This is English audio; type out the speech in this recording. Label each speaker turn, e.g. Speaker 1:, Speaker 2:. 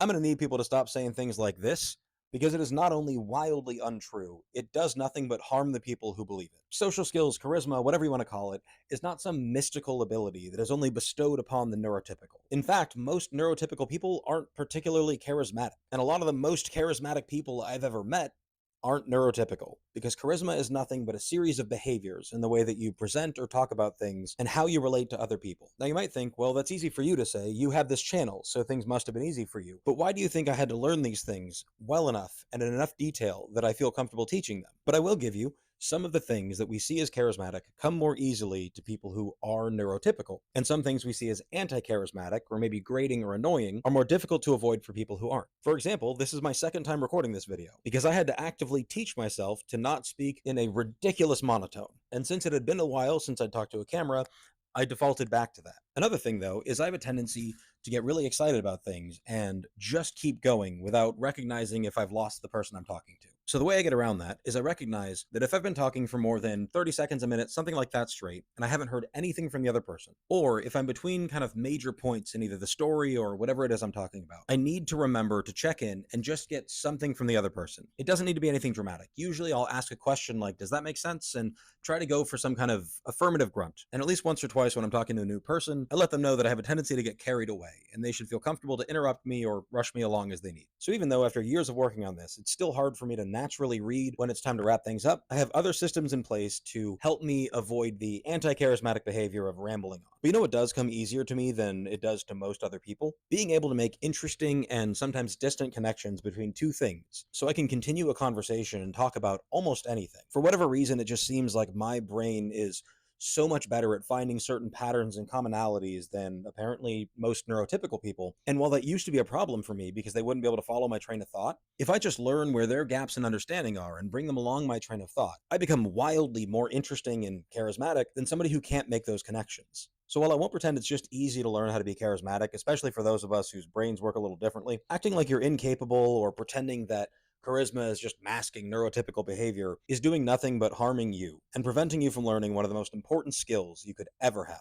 Speaker 1: I'm going to need people to stop saying things like this because it is not only wildly untrue, it does nothing but harm the people who believe it. Social skills, charisma, whatever you want to call it, is not some mystical ability that is only bestowed upon the neurotypical. In fact, most neurotypical people aren't particularly charismatic, and a lot of the most charismatic people I've ever met aren't neurotypical, because charisma is nothing but a series of behaviors in the way that you present or talk about things and how you relate to other people. Now, you might think, well, that's easy for you to say. You have this channel, so things must have been easy for you. But why do you think I had to learn these things well enough and in enough detail that I feel comfortable teaching them? But I will give you some of the things that we see as charismatic come more easily to people who are neurotypical, and some things we see as anti-charismatic or maybe grating or annoying are more difficult to avoid for people who aren't. For example, this is my second time recording this video because I had to actively teach myself to not speak in a ridiculous monotone. And since it had been a while since I'd talked to a camera, I defaulted back to that. Another thing, though, is I have a tendency to get really excited about things and just keep going without recognizing if I've lost the person I'm talking to. So the way I get around that is I recognize that if I've been talking for more than 30 seconds, a minute, something like that straight, and I haven't heard anything from the other person, or if I'm between kind of major points in either the story or whatever it is I'm talking about, I need to remember to check in and just get something from the other person. It doesn't need to be anything dramatic. Usually I'll ask a question like, does that make sense? And try to go for some kind of affirmative grunt. And at least once or twice when I'm talking to a new person, I let them know that I have a tendency to get carried away, and they should feel comfortable to interrupt me or rush me along as they need. So even though after years of working on this, it's still hard for me to naturally read when it's time to wrap things up, I have other systems in place to help me avoid the anti-charismatic behavior of rambling on. But you know what does come easier to me than it does to most other people? Being able to make interesting and sometimes distant connections between two things, so I can continue a conversation and talk about almost anything. For whatever reason, it just seems like my brain is so much better at finding certain patterns and commonalities than apparently most neurotypical people. And while that used to be a problem for me because they wouldn't be able to follow my train of thought, if I just learn where their gaps in understanding are and bring them along my train of thought, I become wildly more interesting and charismatic than somebody who can't make those connections. So while I won't pretend it's just easy to learn how to be charismatic, especially for those of us whose brains work a little differently, acting like you're incapable or pretending that charisma is just masking neurotypical behavior is doing nothing but harming you and preventing you from learning one of the most important skills you could ever have.